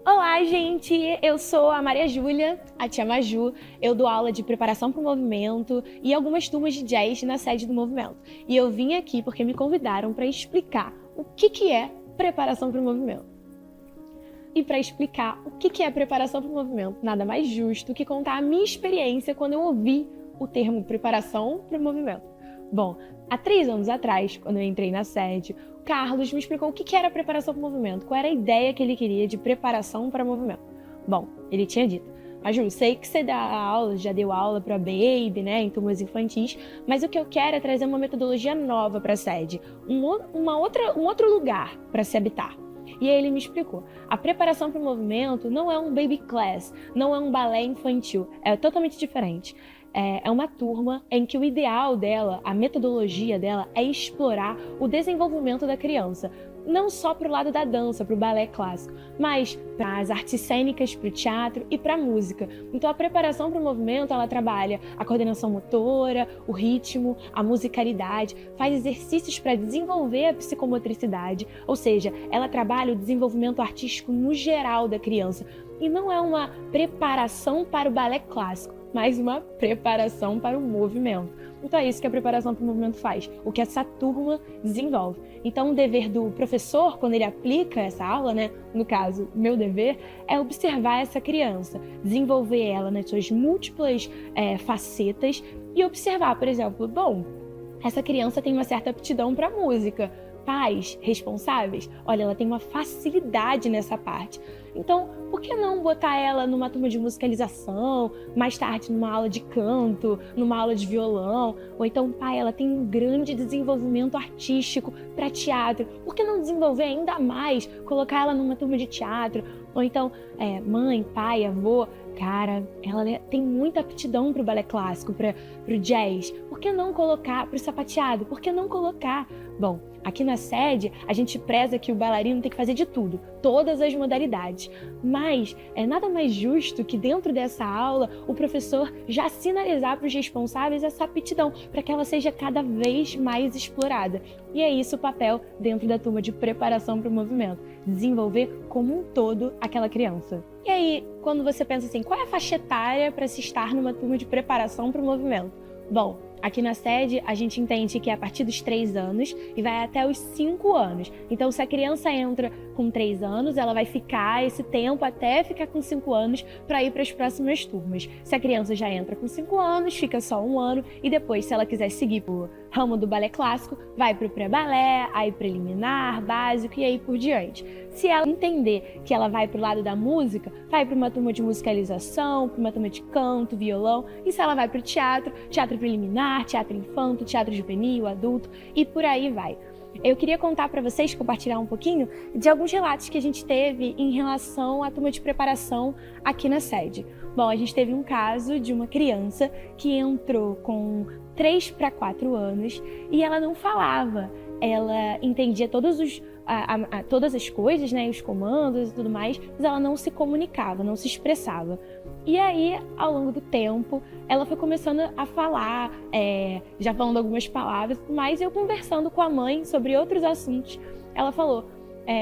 Olá, gente! Eu sou a Maria Júlia, a tia Maju. Eu dou aula de preparação para o movimento e algumas turmas de jazz na sede do movimento. E eu vim aqui porque me convidaram para explicar o que é preparação para o movimento. E para explicar o que é preparação para o movimento, nada mais justo que contar a minha experiência quando eu ouvi o termo preparação para o movimento. Bom, há 3 anos atrás, quando eu entrei na sede, o Carlos me explicou o que era preparação para o movimento, qual era a ideia que ele queria de preparação para o movimento. Bom, ele tinha dito: Maju, sei que você dá aula, já deu aula para Baby, né, em turmas infantis, mas o que eu quero é trazer uma metodologia nova para a sede, um outro lugar para se habitar. E aí ele me explicou: a preparação para o movimento não é um baby class, não é um balé infantil, é totalmente diferente. É uma turma em que o ideal dela, a metodologia dela, é explorar o desenvolvimento da criança. Não só para o lado da dança, para o balé clássico, mas para as artes cênicas, para o teatro e para a música. Então a preparação para o movimento, ela trabalha a coordenação motora, o ritmo, a musicalidade, faz exercícios para desenvolver a psicomotricidade, ou seja, ela trabalha o desenvolvimento artístico no geral da criança. E não é uma preparação para o balé clássico, mas uma preparação para o movimento. Então é isso que a preparação para o movimento faz, o que essa turma desenvolve. Então o dever do professor, quando ele aplica essa aula, né, no caso, meu dever, é observar essa criança, desenvolver ela nas suas múltiplas facetas e observar, por exemplo, bom, essa criança tem uma certa aptidão para música. Pais responsáveis, olha, ela tem uma facilidade nessa parte. Então, por que não botar ela numa turma de musicalização, mais tarde numa aula de canto, numa aula de violão? Ou então, pai, ela tem um grande desenvolvimento artístico para teatro. Por que não desenvolver ainda mais, colocar ela numa turma de teatro? Ou então, mãe, pai, avô, cara, ela tem muita aptidão para o balé clássico, para o jazz. Por que não colocar para o sapateado? Por que não colocar? Bom, aqui na sede, a gente preza que o bailarino tem que fazer de tudo, todas as modalidades. Mas é nada mais justo que dentro dessa aula o professor já sinalizar para os responsáveis essa aptidão, para que ela seja cada vez mais explorada. E é isso o papel dentro da turma de preparação para o movimento, desenvolver como um todo aquela criança. E aí, quando você pensa assim, qual é a faixa etária para se estar numa turma de preparação para o movimento? Bom, aqui na sede, a gente entende que é a partir dos 3 anos e vai até os 5 anos. Então, se a criança entra com 3 anos, ela vai ficar esse tempo até ficar com 5 anos para ir para as próximas turmas. Se a criança já entra com 5 anos, fica só 1 ano e depois, se ela quiser seguir para o ramo do balé clássico, vai para o pré-balé, aí preliminar, básico e aí por diante. Se ela entender que ela vai para o lado da música, vai para uma turma de musicalização, para uma turma de canto, violão. E se ela vai para o teatro, teatro preliminar, teatro infanto, teatro juvenil, adulto e por aí vai. Eu queria contar para vocês, compartilhar um pouquinho de alguns relatos que a gente teve em relação à turma de preparação aqui na sede. Bom, a gente teve um caso de uma criança que entrou com 3 para 4 anos e ela não falava. Ela entendia todas as coisas, né, os comandos e tudo mais, mas ela não se comunicava, não se expressava. E aí, ao longo do tempo, ela foi começando a falar, já falando algumas palavras, mas eu conversando com a mãe sobre outros assuntos, ela falou: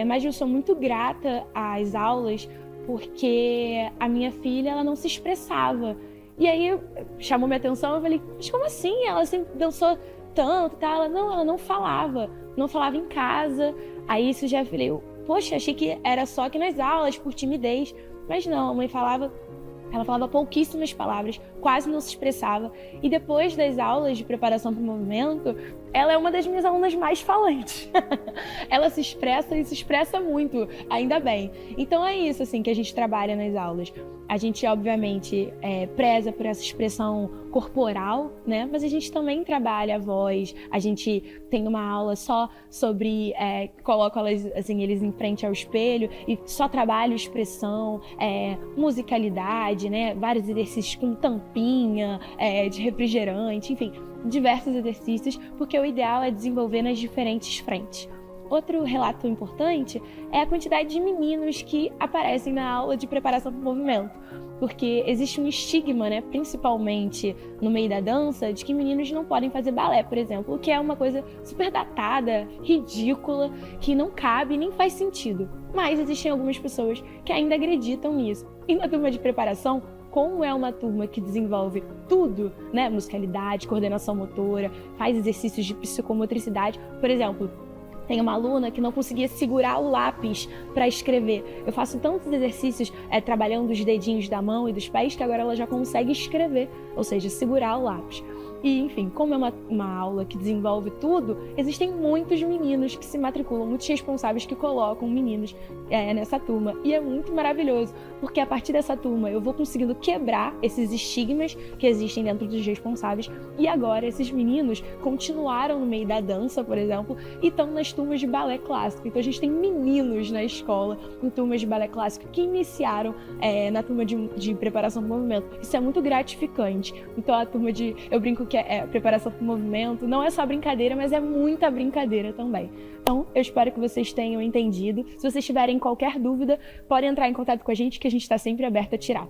mas eu sou muito grata às aulas porque a minha filha ela não se expressava. E aí chamou minha atenção, eu falei: mas como assim? Ela sempre dançou tanto, tá? Ela não falava em casa. Aí isso já falei: poxa, achei que era só aqui nas aulas, por timidez. Mas não, a mãe ela falava pouquíssimas palavras, quase não se expressava. E depois das aulas de preparação para o movimento, ela é uma das minhas alunas mais falantes. Ela se expressa e se expressa muito, ainda bem. Então é isso assim que a gente trabalha nas aulas. A gente, obviamente, preza por essa expressão corporal, né? Mas a gente também trabalha a voz. A gente tem uma aula só sobre... coloco eles em frente ao espelho e só trabalho expressão, musicalidade, né? Vários exercícios com tampinha, de refrigerante, enfim, diversos exercícios, porque o ideal é desenvolver nas diferentes frentes. outro relato importante é a quantidade de meninos que aparecem na aula de preparação para o movimento. Porque existe um estigma, né, principalmente no meio da dança, de que meninos não podem fazer balé, por exemplo, o que é uma coisa super datada, ridícula, que não cabe nem faz sentido. Mas existem algumas pessoas que ainda acreditam nisso. E na turma de preparação, como é uma turma que desenvolve tudo, né, musicalidade, coordenação motora, faz exercícios de psicomotricidade, por exemplo, tem uma aluna que não conseguia segurar o lápis para escrever. Eu faço tantos exercícios trabalhando os dedinhos da mão e dos pés que agora ela já consegue escrever, ou seja, segurar o lápis. E, enfim, como é uma aula que desenvolve tudo, existem muitos meninos que se matriculam, muitos responsáveis que colocam meninos nessa turma. E é muito maravilhoso, porque a partir dessa turma eu vou conseguindo quebrar esses estigmas que existem dentro dos responsáveis. E agora esses meninos continuaram no meio da dança, por exemplo, e estão nas turmas de balé clássico. Então a gente tem meninos na escola, em turmas de balé clássico, que iniciaram na turma de preparação para o movimento. Isso é muito gratificante. Então a turma eu brinco que é preparação para o movimento, não é só brincadeira, mas é muita brincadeira também. Então, eu espero que vocês tenham entendido. Se vocês tiverem qualquer dúvida, podem entrar em contato com a gente, que a gente está sempre aberto a tirar.